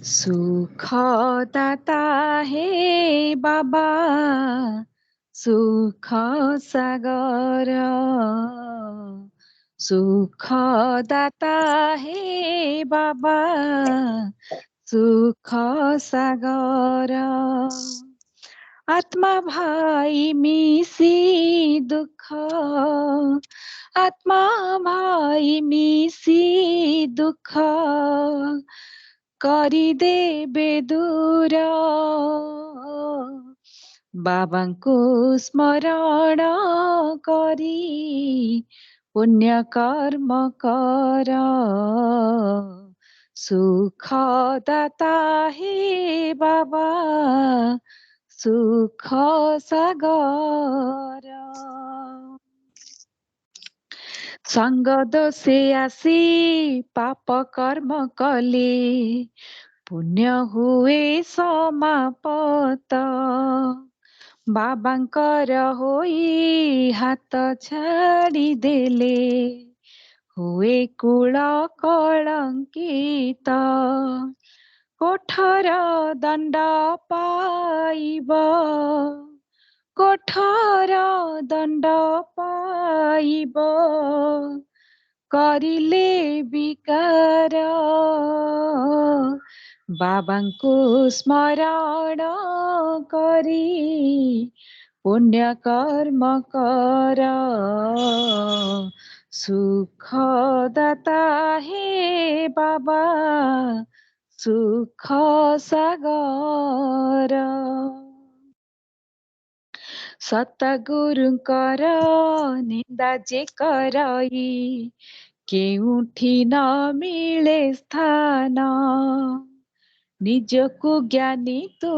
सुखदाता हे बाबा सुख सागर सुखदाता हे बाबा सुख सागर आत्मा भाई मिसी दुख आत्मा भाई मिसी दुख କରିଦେବେ ଦୂର ବାବାଙ୍କୁ ସ୍ମରଣ କରି ପୁଣ୍ୟ କର୍ମ କର ସୁଖଦାତା ହେ ବାବା ସୁଖ ସାଗର संग दोषे आसी पाप कर्म कले पुण्य हुए समापत बाबांकर होई हाथ छाड़ी देले हुए कुल कलंकित कोठर दंड पाइब कोठर दंड पाइब करिले विकार बाबांको स्मरण करी पुण्य कर्म कर सुखदाता हे बाबा सुख सागर सतगुरुंकर निंदा जे करई केउठी न मिले स्थान निजको ज्ञानी तू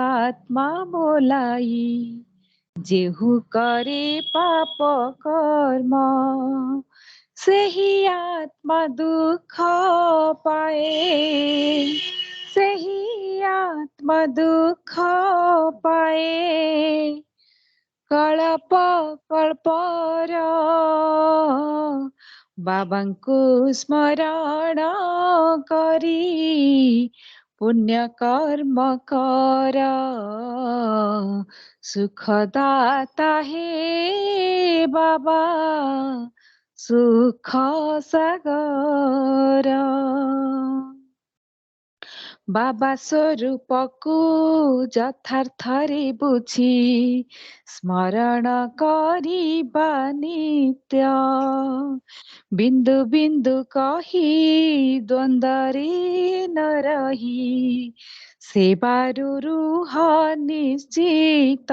आत्मा बोलाई जेहु करे पाप कर्म सेही आत्मा दुख पाए सेही आत्मा दुख पाए कल्प कल्पर बाबांको स्मरण करी पुण्य कर्म कर सुखदाता हे बाबा सुख सागर बाबा स्वरूपको यथार्थरे बुझी स्मरण करिबा नित्य बिन्दु बिन्दु कही द्वन्द्वरे नरही सेवारु रुह निश्चित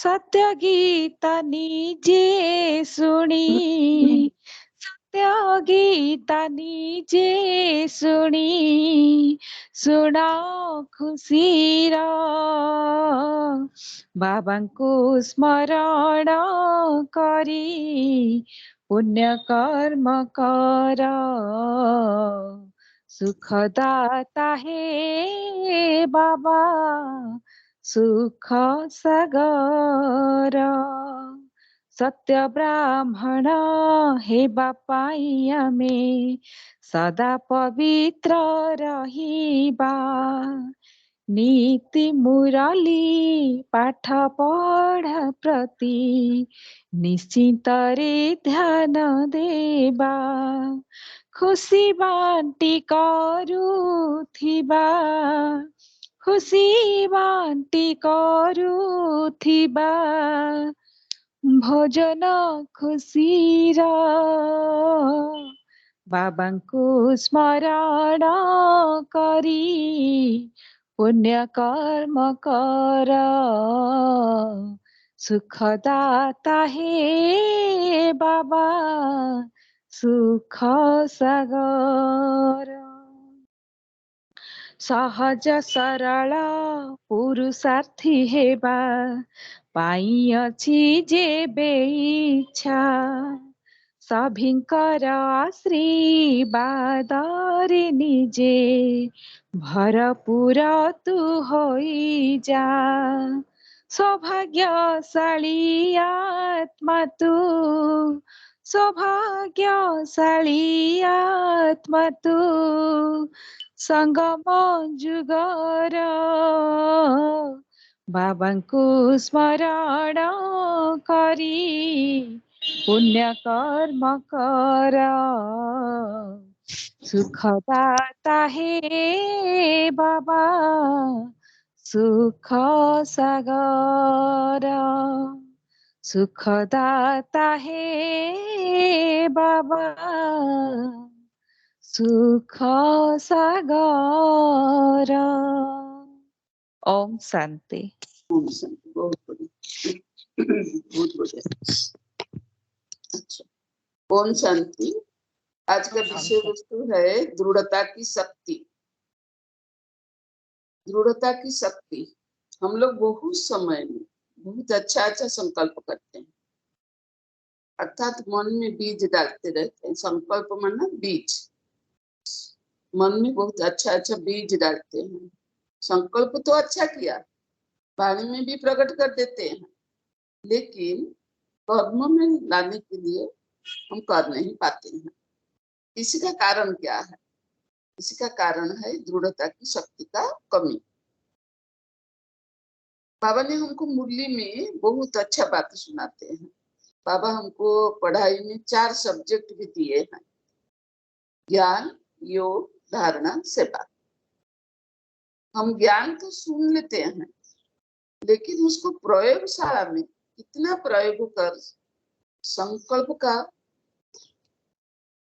सत्य गीत निजे शुणी सत्य गीत निजे शुणी शुणा खुसीर बाबांको स्मरण करी पुण्य कर्म कर सुखदाता हे बाबा सुख सागर सत्य ब्राह्मण हेबा पाई आमे सदा पवित्र रहिबा नीति मुरली पाठ पढ़ा प्रति निश्चिंतरे ध्यान देबा खुशी बांटी करूथिबा खुशी बांटी करूथिबा भोजन खुशीर बाबांको स्मरण करी पुण्य कर्म कर सुखदाता हे बाबा सुख सागर सहज सरल पुरुषार्थी हेबा पाइअछि जेबे इच्छा सभिंकर आशीर्वादरे निजे भरपूर तू होई जा सौभाग्यशाली आत्मा तू सौभाग्यशाली आत्मा तू संगम जुगर बाबांको स्मरण करी पुण्य कर्म कर सुखदाता हे बाबा सुख सागर सुखदाता हे बाबा सुख सागर। ओम शांति। ओम शांति। बहुत बढ़िया, बहुत बढ़िया। अच्छा, ओम शांति। आज का विषय वस्तु है दृढ़ता की शक्ति। दृढ़ता की शक्ति। हम लोग बहुत समय में बहुत अच्छा अच्छा संकल्प करते हैं, अर्थात मन में बीज डालते रहते हैं। संकल्प माना बीज, मन में बहुत अच्छा अच्छा बीज डालते हैं। संकल्प तो अच्छा किया, वाणी में भी प्रकट कर देते हैं, लेकिन कर्म में लाने के लिए हम कर नहीं पाते हैं। इसका कारण क्या है? इसका कारण है दृढ़ता की शक्ति का कमी। बाबा ने हमको मुरली में बहुत अच्छा बात सुनाते हैं। बाबा हमको पढ़ाई में 4 सब्जेक्ट भी दिए हैं, ज्ञान, योग, धारणा, सेवा। हम ज्ञान तो सुन लेते हैं, लेकिन उसको प्रयोगशाला में कितना प्रयोग कर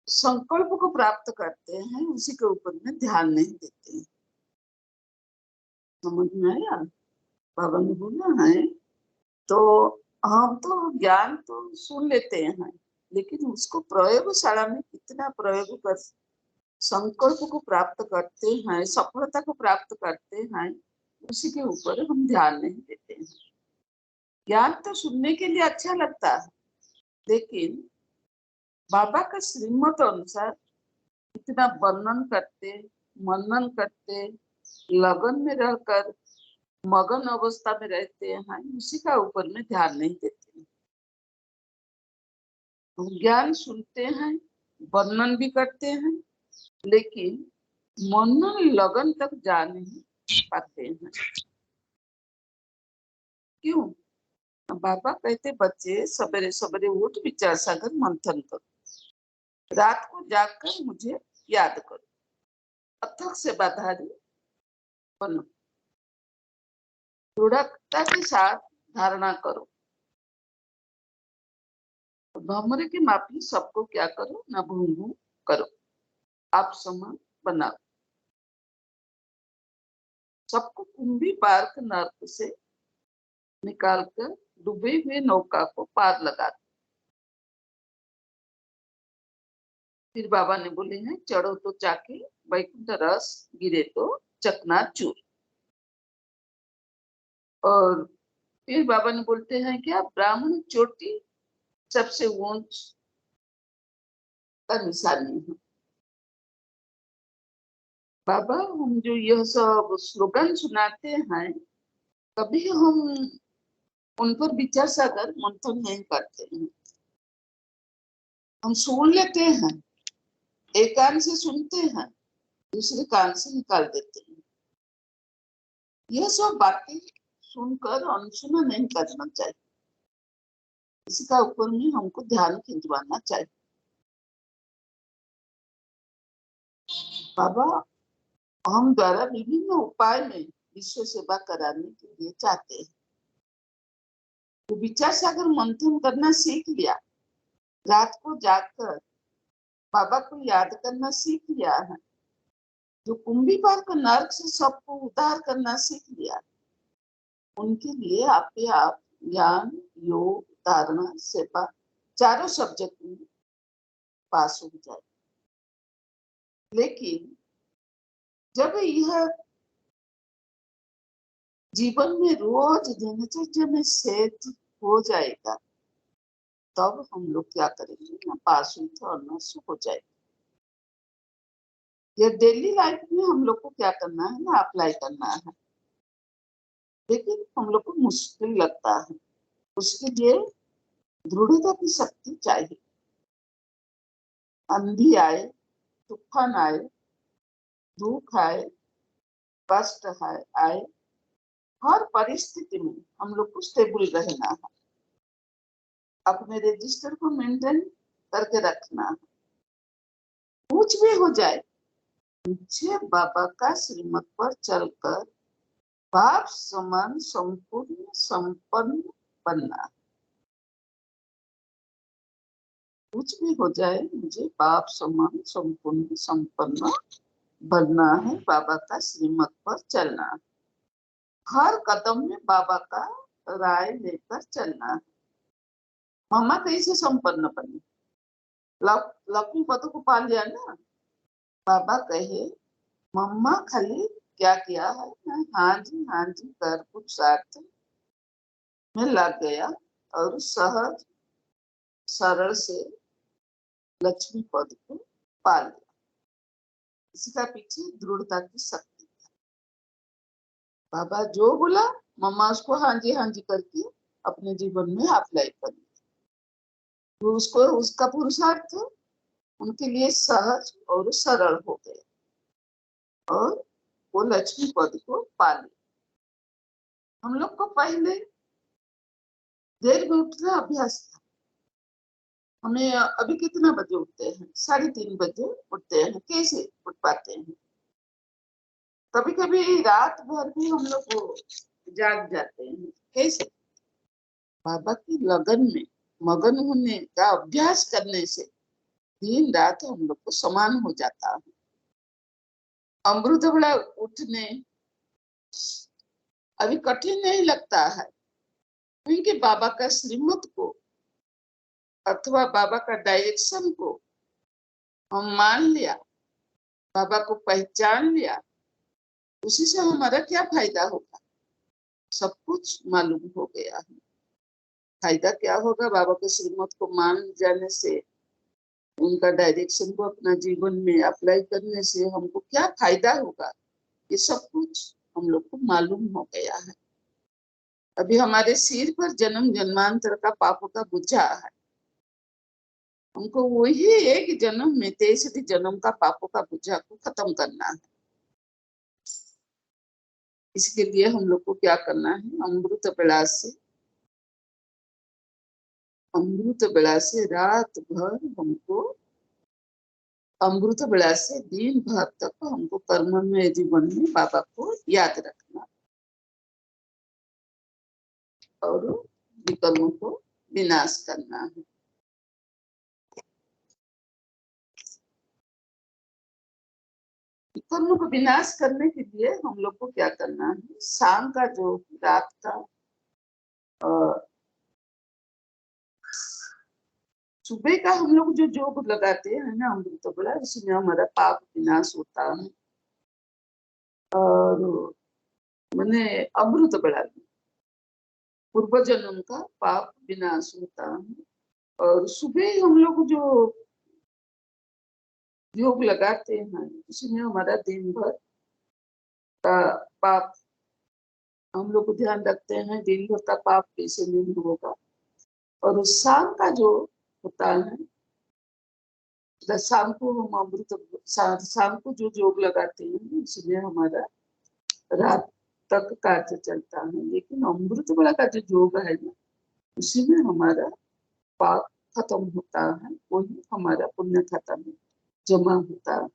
संकल्प को प्राप्त करते हैं, उसी के ऊपर में ध्यान नहीं देते हैं। समझ में आया? बाबा ने बोला है तो हम तो ज्ञान तो सुन लेते हैं, लेकिन उसको प्रयोगशाला में कितना प्रयोग कर संकल्प को प्राप्त करते हैं, सफलता को प्राप्त करते हैं, उसी के ऊपर हम ध्यान नहीं देते हैं। ज्ञान तो सुनने के लिए अच्छा लगता है, लेकिन बाबा का श्रीमत अनुसार इतना वर्णन करते, मनन करते, लगन में रहकर मगन अवस्था में रहते हैं, उसी का ऊपर में ध्यान नहीं देते हैं। ज्ञान सुनते हैं, वर्णन भी करते हैं, लेकिन मनन लगन तक जा नहीं पाते हैं। क्यों? बाबा कहते बच्चे सवेरे सवेरे उठ विचार सागर मंथन करो, रात को जाकर मुझे याद करो, अथक से बाधारी बनो, दृढ़ता के साथ धारणा करो, भमरे की माफी सबको क्या करो ना भूमू करो, आप समान बनाओ, सबको कुंभी पार के नर्क से निकालकर डूबे हुए नौका को पार लगा दो। फिर बाबा ने बोले हैं चढ़ो तो चाके वैकुंठ रस, गिरे तो चकनाचूर। और फिर बाबा ने बोलते हैं क्या ब्राह्मण चोटी सबसे ऊंच का निशानी है। बाबा हम जो यह सब स्लोगन सुनाते हैं, कभी हम उन पर विचार सागर मंथन नहीं करते हैं। हम सुन लेते हैं, एक कान से सुनते हैं, दूसरे कान से निकाल देते हैं। यह सब बातें सुनकर अनसुना नहीं करना चाहिए, इसका ऊपर में हमको ध्यान खिंचवाना चाहिए। बाबा हम द्वारा विभिन्न उपाय में विश्व सेवा कराने के लिए चाहते हैं। तो विचार सागर मंथन करना सीख लिया, रात को जागकर बाबा को याद करना सीख लिया है, जो कुंभी पार का नर्क से सबको उद्धार करना सीख लिया, उनके लिए आप ज्ञान, योग, धारणा, सेवा 4 सब्जेक्ट में पास हो जाए। लेकिन जब यह जीवन में रोज दिनचर्या में सेट हो जाएगा, तब हम लोग क्या करेंगे ना पास हुई तो और हो जाएगा। यह डेली लाइफ में हम लोग को क्या करना है ना अप्लाई करना है, लेकिन हम लोग को मुश्किल लगता है। उसके लिए दृढ़ता की शक्ति चाहिए। आंधी आए, तूफान आए, दुख आए, कष्ट आए, हर परिस्थिति में हम लोग को स्टेबल रहना है, अपने रजिस्टर को मेंटेन करके रखना है। कुछ भी हो जाए, मुझे बाबा का श्रीमत पर चलकर बाप समान संपूर्ण संपन्न बनना। कुछ भी हो जाए, मुझे बाप समान संपूर्ण संपन्न बनना है, बाबा का श्रीमत पर चलना है, हर कदम में बाबा का राय लेकर चलना है। मम्मा कैसे संपन्न बनी? लक्ष्मी पति को पा लिया ना। बाबा कहे मम्मा खाली क्या किया है, मैं हाँ जी कर पुरुषार्थ में लग गया और सहज सरल से लक्ष्मी पद को पा लिया। इसका पीछे दृढ़ता की शक्ति। बाबा जो बोला मम्मा उसको हाँ जी करके अपने जीवन में अप्लाई कर लिया। तो उसको उसका पुरुषार्थ उनके लिए सहज और सरल हो गया और वो लक्ष्मी पद को पा लिया। हम लोग को पहले देर में उठना अभ्यास था। हमें अभी कितना बजे उठते हैं? 3:30 बजे उठते हैं। कैसे उठ पाते हैं? कभी कभी रात भर भी हम लोग जाग जाते हैं। कैसे? बाबा की लगन में मगन होने का अभ्यास करने से दिन रात हम लोग को समान हो जाता है। अमृत वेला उठने अभी कठिन नहीं लगता है, क्योंकि बाबा का श्रीमत को अथवा बाबा का डायरेक्शन को हम मान लिया, बाबा को पहचान लिया। उसी से हमारा क्या फायदा होगा? सब कुछ मालूम हो गया है। फायदा क्या होगा? बाबा के श्रीमत को मान जाने से, उनका डायरेक्शन को अपना जीवन में अप्लाई करने से हमको क्या फायदा होगा? ये सब कुछ हम लोग को मालूम हो गया है। अभी हमारे सिर पर जन्म जन्मांतर का पापों का बोझा है। हमको वही एक जन्म में 23 जन्म का पापों का बोझा को खत्म करना है। इसके लिए हम लोग को क्या करना है? अमृत बेला से रात भर हमको, अमृत बेला से दिन भर तक हमको कर्म में जीवन में बाबा को याद रखना और विकर्मों को विनाश करना है। विकर्मों को विनाश करने के लिए हम लोग को क्या करना है? शाम का जो रात का सुबह का हम लोग जो जोग लगाते हैं ना अमृत बेला, उसमें हमारा पाप विनाश होता है। और मैंने अमृत बेला पूर्व जन्म का पाप विनाश होता है। और सुबह हम लोग जो योग लगाते हैं उसमें हमारा दिन भर का पाप, हम लोग ध्यान रखते हैं दिन भर का पाप कैसे नहीं होगा। और शाम का जो होता है, शाम को हम अमृत, शाम को जो योग लगाते हैं उसमें हमारा रात तक कार्य चलता है। लेकिन अमृत वेला का जो योग है ना, उसी में हमारा पाप खत्म होता है, वही हमारा पुण्य खाता में जमा होता है।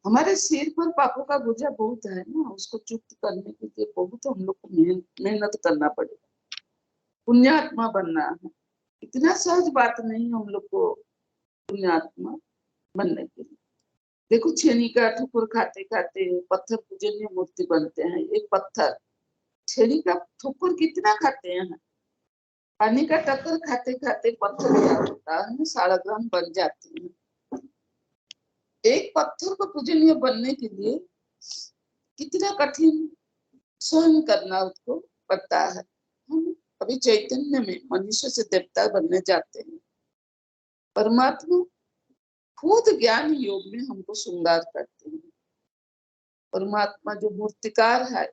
हमारे सिर पर पापों का बोझा बहुत है ना, उसको चुक्त करने के लिए बहुत हम लोग को मेहनत करना पड़ेगा, पुण्यात्मा बनना है। इतना सहज बात नहीं हम लोग को पुण्यात्मा बनने के लिए। देखो छेनी का ठोकर खाते खाते पत्थर पूजनीय मूर्ति बनते हैं। एक पत्थर छेनी का ठोकर कितना खाते हैं, पानी का टक्कर खाते खाते पत्थर क्या होता है, सालग्राम बन जाते हैं। एक पत्थर को पूजनीय बनने के लिए कितना कठिन सहन करना उसको पड़ता है। हम अभी चैतन्य में मनुष्य से देवता बनने जाते हैं। परमात्मा खुद ज्ञान योग में हमको श्रृंगार करते हैं। परमात्मा जो मूर्तिकार है,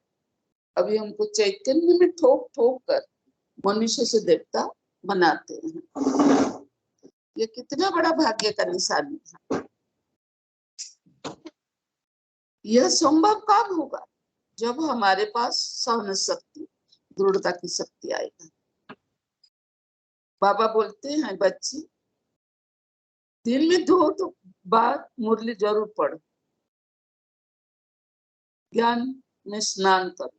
अभी हमको चैतन्य में ठोक ठोक कर मनुष्य से देवता बनाते हैं। ये कितना बड़ा भाग्य का निशानी है। यह संभव कब होगा? जब हमारे पास सहन शक्ति, दृढ़ता की शक्ति आएगा। बाबा बोलते हैं बच्चे दिन में 2 बार मुरली जरूर पढ़ो, ज्ञान में स्नान करो।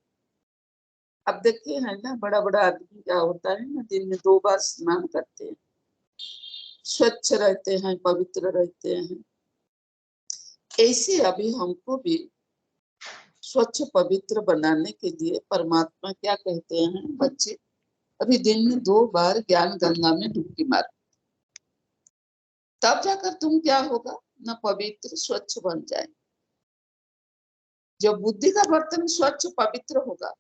अब देखिए है ना, बड़ा बड़ा आदमी क्या होता है ना, दिन में 2 बार स्नान करते हैं, स्वच्छ रहते हैं, पवित्र रहते हैं। ऐसे अभी हमको भी स्वच्छ पवित्र बनाने के लिए परमात्मा क्या कहते हैं, बच्चे अभी दिन में 2 बार ज्ञान गंगा में डुबकी मारो, तब जाकर तुम क्या होगा ना, पवित्र स्वच्छ बन जाए। जब बुद्धि का बर्तन स्वच्छ पवित्र होगा,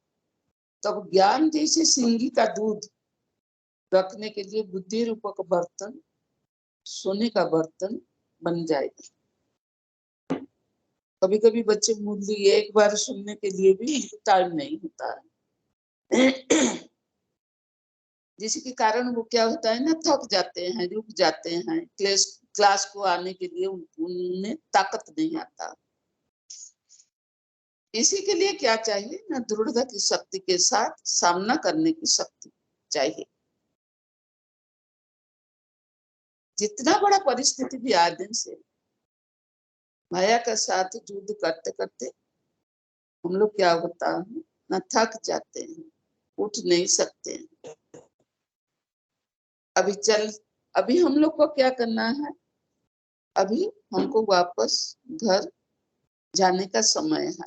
तब ज्ञान जैसे सिंगी का दूध रखने के लिए बुद्धि रूपक बर्तन, सोने का बर्तन बन जाएगा। कभी कभी बच्चे मुरली एक बार सुनने के लिए भी टाइम नहीं होता है, जिसके कारण वो क्या होता है ना, थक जाते हैं, रुक जाते हैं, क्लास को आने के लिए उनमें ताकत नहीं आता। इसी के लिए क्या चाहिए ना, दृढ़ता की शक्ति के साथ सामना करने की शक्ति चाहिए। जितना बड़ा परिस्थिति भी आ दिन से माया का साथ युद्ध करते करते हम लोग क्या होता है ना, थक जाते हैं, उठ नहीं सकते हैं। अभी हम लोग को क्या करना है, अभी हमको वापस घर जाने का समय है।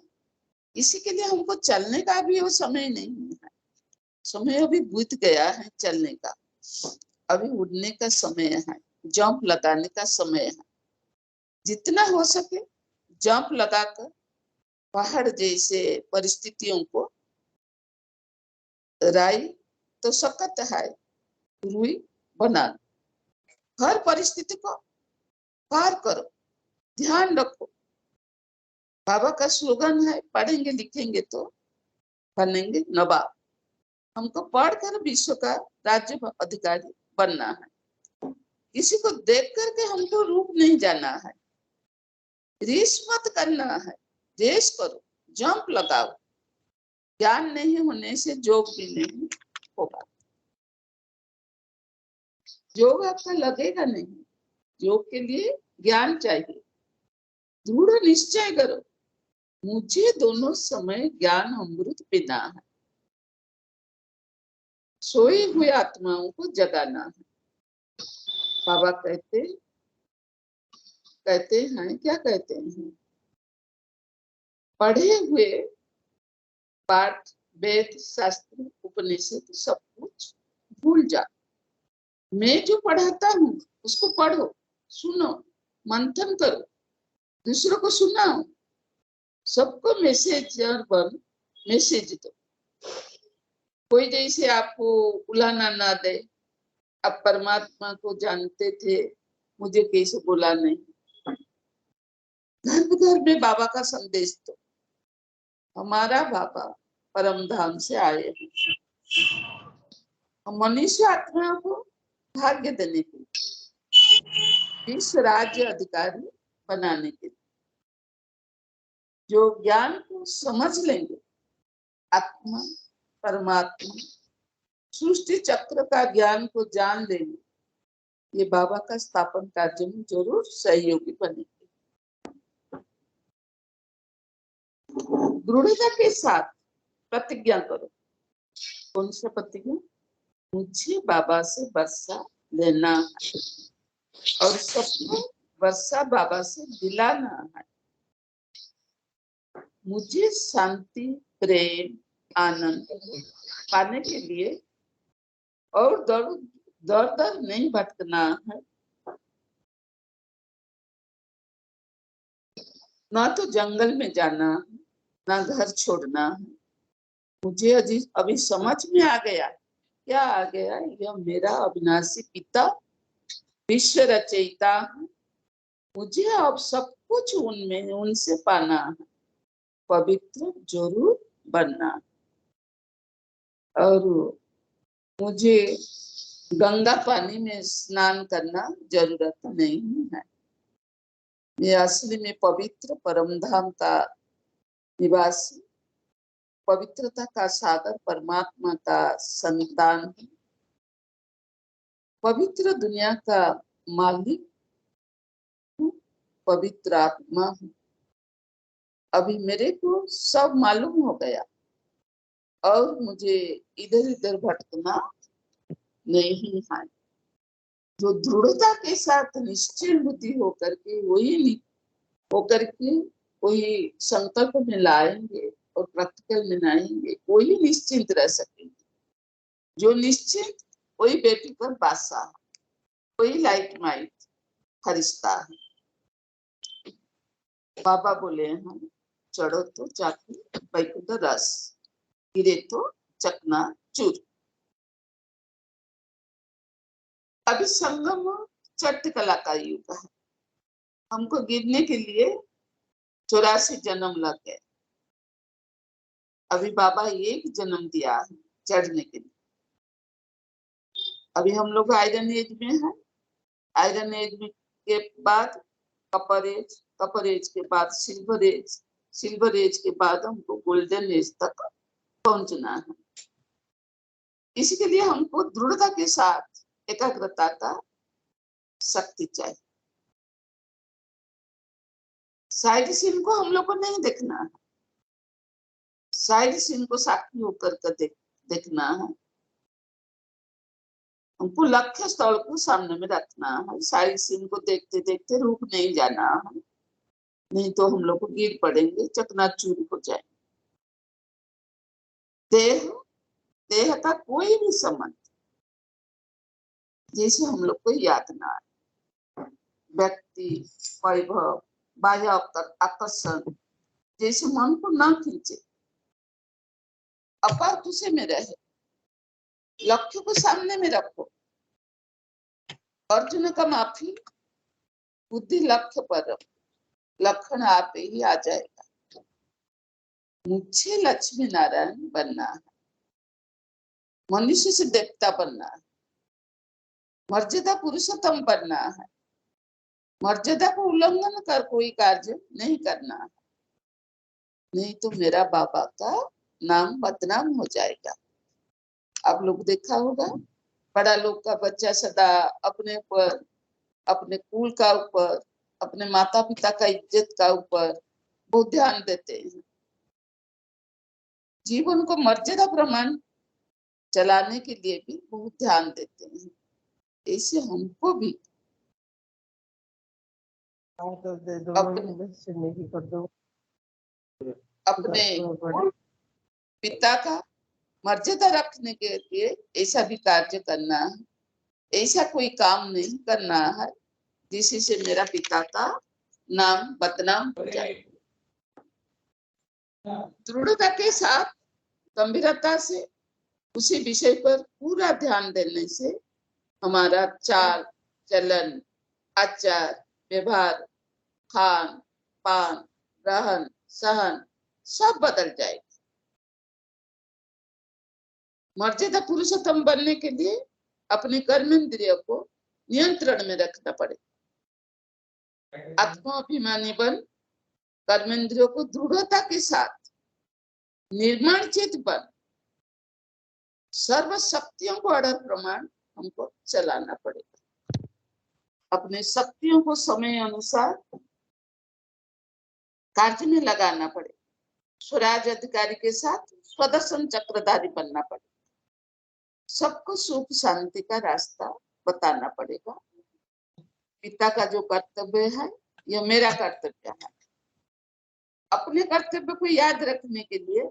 इसी के लिए हमको चलने का भी वो समय नहीं है, समय अभी बीत गया है चलने का। अभी उड़ने का समय है, जंप लगाने का समय है। जितना हो सके जंप लगाकर पहाड़ जैसे परिस्थितियों को, राई तो सख्त है, रुई बना, हर परिस्थिति को पार करो, ध्यान रखो। बाबा का स्लोगन है, पढ़ेंगे लिखेंगे तो बनेंगे नवाब। हमको पढ़कर विश्व का राज्य अधिकारी बनना है। किसी को देख करके हमको रूप नहीं जाना है, रीस मत करना है, रेस करो, जंप लगाओ। ज्ञान नहीं होने से योग भी नहीं होगा, योग आपका लगेगा नहीं। योग के लिए ज्ञान चाहिए। दृढ़ निश्चय करो, मुझे दोनों समय ज्ञान अमृत पीना है, सोई हुई आत्माओं को जगाना है। बाबा कहते हैं, क्या कहते हैं, पढ़े हुए पाठ वेद शास्त्र उपनिषद सब कुछ भूल जा। मैं जो पढ़ाता हूँ उसको पढ़ो, सुनो, मंथन करो, दूसरों को सुनाओ, सबको मैसेज दो। कोई जैसे आपको उलाना ना दे, आप परमात्मा को जानते थे, मुझे कैसे बोला नहीं। घर घर में बाबा का संदेश दो, हमारा बाबा परम धाम से आए हैं, मनुष्य आत्मा को भाग्य देने के लिए, विश्व राज्य अधिकारी बनाने के लिए। जो ज्ञान को समझ लेंगे, आत्मा परमात्मा सृष्टि चक्र का ज्ञान को जान लेंगे, ये बाबा का स्थापन कार्य में जरूर सहयोगी बनेंगे। दृढ़ता के साथ प्रतिज्ञा करो। कौन सा प्रतिज्ञा? मुझे बाबा से वर्षा लेना है और सबको वर्षा बाबा से दिलाना है। मुझे शांति, प्रेम, आनंद पाने के लिए और दर दर नहीं भटकना है, ना तो जंगल में जाना है, ना घर छोड़ना है। मुझे अभी समझ में आ गया, क्या आ गया, यह मेरा अविनाशी पिता विश्व रचयिता है। मुझे अब सब कुछ उनसे पाना है, पवित्र जरूर बनना, और मुझे गंगा पानी में स्नान करना जरूरत नहीं है। मैं असली में पवित्र परमधाम का निवासी, पवित्रता का सागर, परमात्मा का संतान हूँ, पवित्र दुनिया का मालिक हूँ, पवित्र आत्मा हूँ। अभी मेरे को सब मालूम हो गया और मुझे इधर उधर भटकना नहीं है। जो दृढ़ता के साथ निश्चय बुद्धि होकर के वही संकल्प में लाएंगे और प्रैक्टिकल में लाएंगे, वही निश्चिंत रह सकेंगे। जो निश्चिंत वही बेफिक्र बादशाह, वही लाइट माइट फरिश्ता है। बाबा बोले हैं, चढ़ो तो चाकू बैकुंठ रस, गिरे तो चकना चूर। अभी संगम चट्ट कला का युग है। हमको गिरने के लिए 84 जन्म लग गए। अभी बाबा एक जन्म दिया है चढ़ने के लिए। अभी हम लोग आयरन एज में है। आयरन एज में के बाद कपर एज, कपर एज के बाद सिल्वर एज, सिल्वर एज के बाद हमको गोल्डन एज तक पहुंचना है। इसके लिए हमको दृढ़ता के साथ एकाग्रता का शक्ति चाहिए। साइड सीन को हम लोग को नहीं देखना है, साइड सीन को साक्षी होकर के देखना है। हमको लक्ष्य स्थल को सामने में रखना है। साइड सीन को देखते देखते रुक नहीं जाना है, नहीं तो हम लोग को गिर पड़ेंगे, चकनाचूर हो जाएंगे। देह का कोई भी संबंध जैसे हम लोग को याद ना आए, व्यक्ति, वैभव, बाह्य आकर्षण जैसे मन को ना खींचे, अपार खुशी में रहे, लक्ष्य को सामने में रखो। अर्जुन का माफी, बुद्धि लक्ष्य पर रखो, लक्षण आप ही आ जाएगा। मुझे लक्ष्मी नारायण बनना है, मनुष्य से देवता बनना है, मर्यादा पुरुषोत्तम बनना है, मर्यादा को उल्लंघन कर कोई कार्य नहीं करना है, नहीं तो मेरा बाबा का नाम बदनाम हो जाएगा। आप लोग देखा होगा, बड़ा लोग का बच्चा सदा अपने ऊपर, अपने कुल का ऊपर, अपने माता पिता का इज्जत का ऊपर बहुत ध्यान देते हैं। जीवन को मर्यादा प्रमाण चलाने के लिए भी बहुत ध्यान देते हैं। ऐसे हमको भी अपने पिता का मर्यादा रखने के लिए ऐसा भी कार्य करना है। ऐसा कोई काम नहीं करना है जिससे मेरा पिता का नाम बदनाम हो जाए। दृढ़ता के साथ, गंभीरता से उसी विषय पर पूरा ध्यान देने से हमारा चाल चलन, आचार व्यवहार, खान पान, रहन सहन सब बदल जाएगा। मर्यादा पुरुषोत्तम बनने के लिए अपने कर्मेंद्रियों को नियंत्रण में रखना पड़ेगा। आत्माभिमानी बन कर्मेंद्रियों को दृढ़ता के साथ निर्माण चित बन सर्व शक्तियों को अड़र प्रमाण हमको चलाना पड़ेगा। अपने शक्तियों को समय अनुसार कार्य में लगाना पड़ेगा। स्वराज अधिकारी के साथ स्वदर्शन चक्रधारी बनना पड़ेगा। सबको सुख शांति का रास्ता बताना पड़ेगा। पिता का जो कर्तव्य है यह मेरा कर्तव्य है। अपने कर्तव्य को याद रखने के लिए,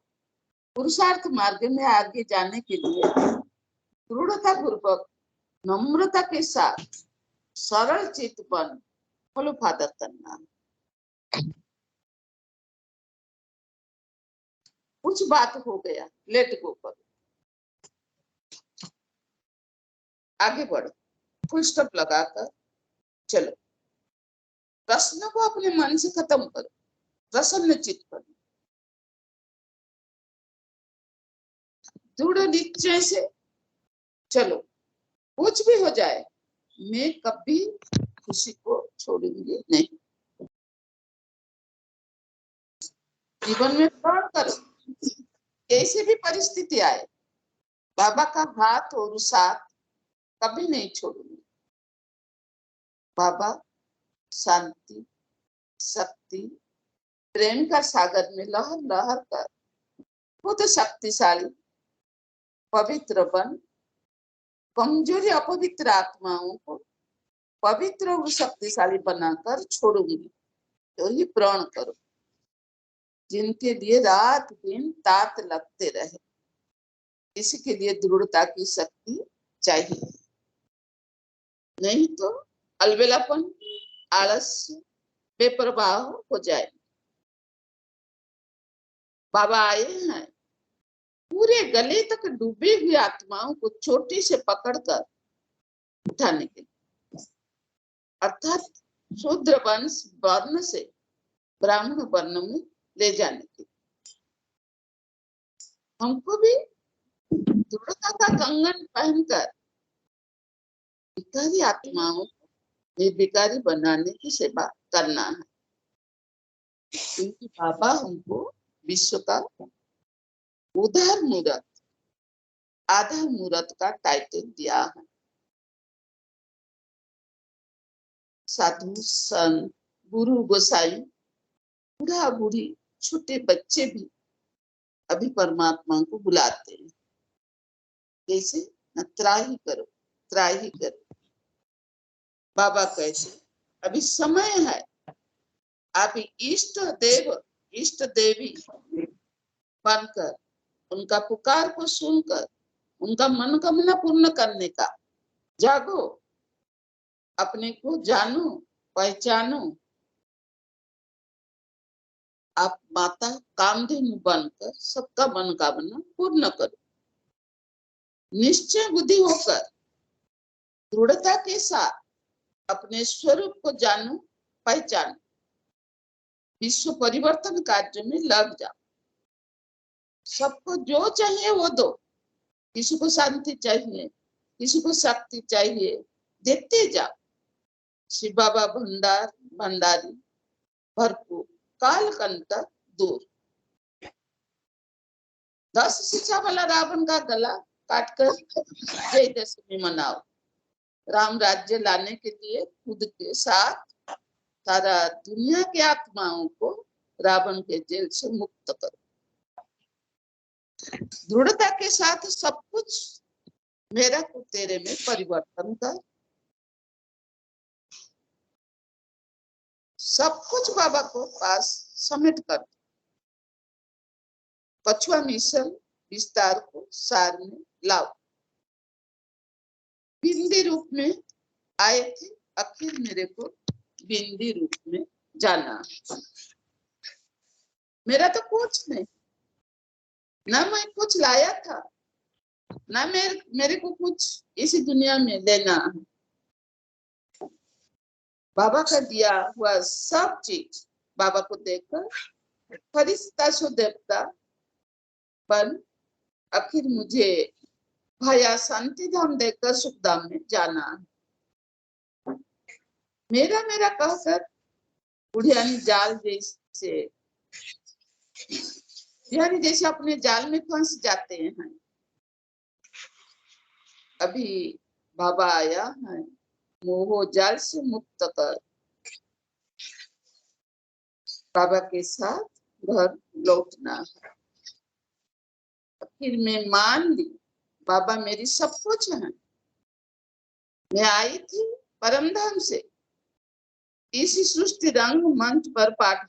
पुरुषार्थ मार्ग में आगे जाने के लिए दृढ़ता पूर्वक नम्रता के साथ सरल चित्त बन फॉलो फादर करना। कुछ बात हो गया, लेट गो करो, आगे बढ़ो, फुल स्टॉप लगाकर चलो। प्रश्न को अपने मन से खत्म करो, प्रसन्न चित्त करो, दृढ़ निश्चय से चलो। कुछ भी हो जाए, मैं कभी खुशी को छोड़ूंगी नहीं। जीवन में प्रण करो, कैसे भी परिस्थिति आए बाबा का हाथ और साथ कभी नहीं छोड़ूंगी। बाबा शांति, शक्ति, प्रेम का सागर में लहर लहर कर खुद शक्तिशाली पवित्र बन कमजोरी अपवित्र आत्माओं को पवित्र और शक्तिशाली बनाकर छोड़ूंगी। तो ही प्रण करो, जिनके लिए रात दिन तात लगते रहे। इसके लिए दृढ़ता की शक्ति चाहिए, नहीं तो अलबेलापन, आलस्य, बेपरवाह हो जाए। बाबा आए हैं पूरे गले तक डूबी हुई आत्माओं को चोटी से पकड़कर उठाने के लिए, अर्थात शूद्र वंश वर्ण से ब्राह्मण वर्ण में ले जाने के लिए। हमको भी दृढ़ता का कंगन पहनकर भिखारी आत्माओं को निर्विकारी बनाने की सेवा करना है, क्योंकि बाबा हमको विश्व का उधार मूर्त, आधार मूर्त का टाइटल दिया है। साधु, संत, गुरु, गोसाई, बूढ़ा बूढ़ी, छोटे बच्चे भी अभी परमात्मा को बुलाते हैं। कैसे? त्राही करो, त्राही करो। बाबा कैसे? अभी समय है, आप इष्ट देव, इष्ट देवी बनकर उनका पुकार को सुनकर उनका मनोकामना पूर्ण करने का जागो, अपने को जानो, पहचानो। आप माता कामधेनु बनकर सबका मनोकामना पूर्ण करो। निश्चय बुद्धि होकर दृढ़ता के साथ अपने स्वरूप को जानो, पहचानो। विश्व परिवर्तन कार्य में लग जाओ। सबको जो चाहिए वो दो। किसी को शांति चाहिए, किसी को शक्ति चाहिए, देते जाओ। शिव बाबा भंडार भंडारी भरपूर, काल कंटक दूर। 10 शिक्षा वाला रावण का गला काटकर विजयदशमी मनाओ। राम राज्य लाने के लिए खुद के साथ सारा दुनिया की आत्माओं को रावण के जेल से मुक्त करो। दृढ़ता के साथ सब कुछ मेरा को तेरे में परिवर्तन कर। सब कुछ बाबा को पास समेट कर। कछुआ मिशन विस्तार को सार में लाओ। बिंदी रूप में आए थे, आखिर मेरे को बिंदी रूप में जाना। मेरा तो कुछ नहीं, ना मैं कुछ लाया था, ना मेरे को कुछ इसी दुनिया में लेना है। बाबा का दिया हुआ सब चीज बाबा को देकर फरिश्ता सो देवता बन आखिर मुझे भया शांति धाम देकर सुखधाम में जाना है। मेरा मेरा कहकर बुढ़ियानी जाल जैसे बुढ़ियानी जैसे अपने जाल में फंस जाते हैं। अभी बाबा आया है मोह जाल से मुक्त कर बाबा के साथ घर लौटना है। फिर मैं मान ली बाबा मेरी सब कुछ है। मैं आई थी परमधाम से इसी सृष्टि रंग मंच पर पाठ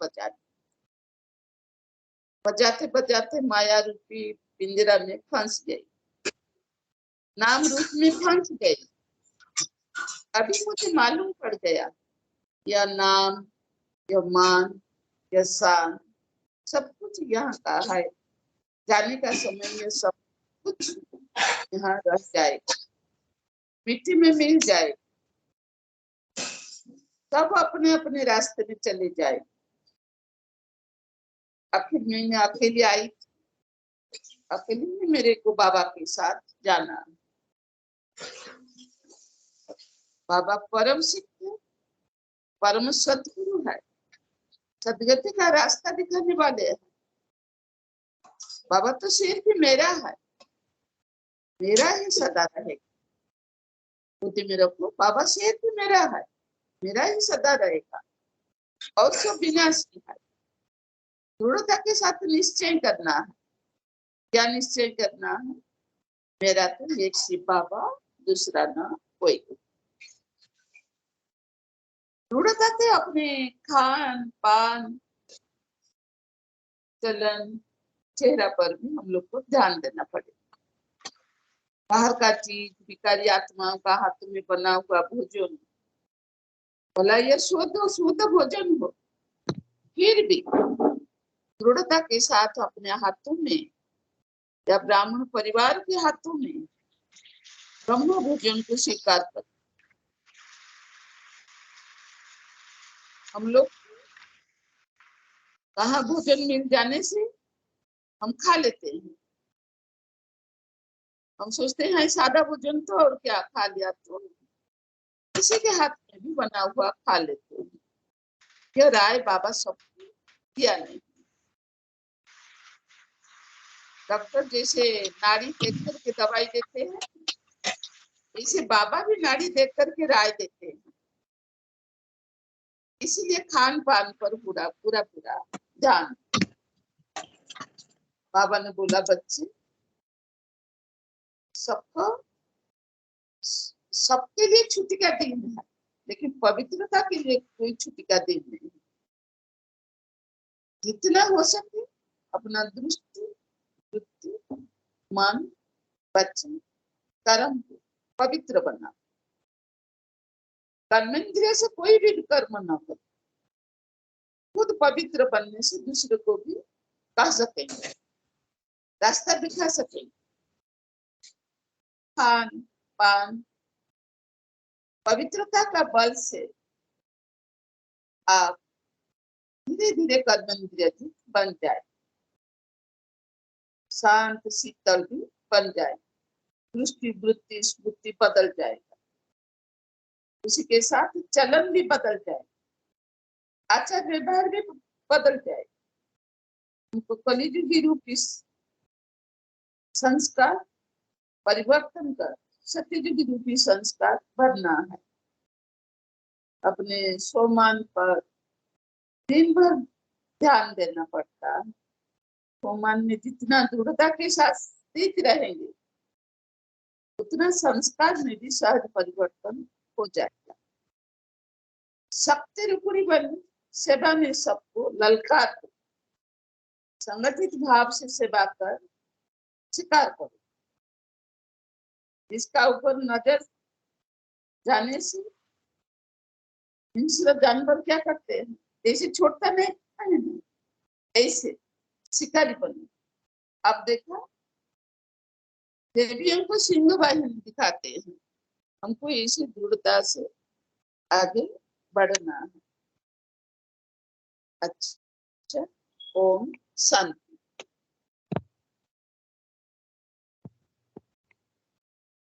बजाते बजाते माया रूपी पिंजरा में फंस गई, नाम रूप में फंस गई। अभी मुझे मालूम पड़ गया यह नाम, यह मान, यह शान सब कुछ यहाँ का है। जाने का समय में सब कुछ यहाँ रह जाएगा, मिट्टी में मिल जाए, सब अपने अपने रास्ते में चले जाए। आखिर मैंने अकेली आई, अकेली में मेरे को बाबा के साथ जाना। बाबा परम सिद्ध, परम सद्गुरु है, सदगति का रास्ता दिखाने वाले हैं। बाबा तो सिर्फ मेरा है, मेरा ही सदा रहेगा। बुद्धि में रखो, बाबा सिर्फ मेरा है, मेरा ही सदा रहेगा और सब विनाशी है। दृढ़ता के साथ निश्चय करना है। क्या निश्चय करना है? मेरा तो एक शिव बाबा, दूसरा ना कोई। दृढ़ता से अपने खान पान चलन चेहरा पर भी हम लोग को ध्यान देना पड़ेगा। बाहर का चीज, विकारी आत्माओं का हाथ में बना हुआ भोजन, भला यह शुद्ध शुद्ध भोजन हो, फिर भी दृढ़ता के साथ अपने हाथों में या ब्राह्मण परिवार के हाथों में ब्रह्म भोजन को स्वीकार कर। हम लोग कहाँ भोजन मिल जाने से हम खा लेते हैं। हम सोचते हैं सादा भोजन तो और क्या, खा लिया तो किसी के हाथ में भी बना हुआ खा लेते हैं। यह राय बाबा सबको दिया नहीं। डॉक्टर जैसे नाड़ी देख करके दवाई देते हैं, इसे बाबा भी नाड़ी देख करके राय देते हैं। इसीलिए खान पान पर पूरा पूरा पूरा ध्यान। बाबा ने बोला, बच्चे सबको सबके लिए छुट्टी का दिन है, लेकिन पवित्रता के लिए कोई छुट्टी का दिन नहीं। जितना हो सके अपना दृष्टि, वृत्ति, मन, वचन, कर्म को पवित्र बना। कर्मेंद्रिय से कोई भी कर्म न करे। खुद पवित्र बनने से दूसरे को भी कह सकेंगे, रास्ता दिखा सकेंगे। खान पान पवित्रता का बल से आप धीरे धीरे कर्मेंद्रिय बन जाए, शांत शीतल भी बन जाए, दृष्टि वृत्ति स्मृति बदल जाएगा, उसी के साथ चलन भी बदल जाए, आचार व्यवहार भी बदल जाए। हमको कलियुगी रूपी संस्कार परिवर्तन कर सत्ययुगी रूपी संस्कार भरना है। अपने सोमान पर दिन भर ध्यान देना पड़ता है। सोमान में जितना दृढ़ता के साथ स्थित रहेंगे, उतना संस्कार में भी सहज परिवर्तन हो जाएगा। शक्ति रूपी बन सेवा में सबको ललकार दो, संगठित भाव से सेवा कर स्वीकार करो। इसका ऊपर नजर जाने से हिंस्र जानवर क्या करते हैं, जैसे छोड़ता नहीं, ऐसे शिकारी बने। अब देखा, देवियों को सिंह वाहिनी दिखाते हैं। हमको इसी दृढ़ता से आगे बढ़ना है। अच्छा, ओम शांति।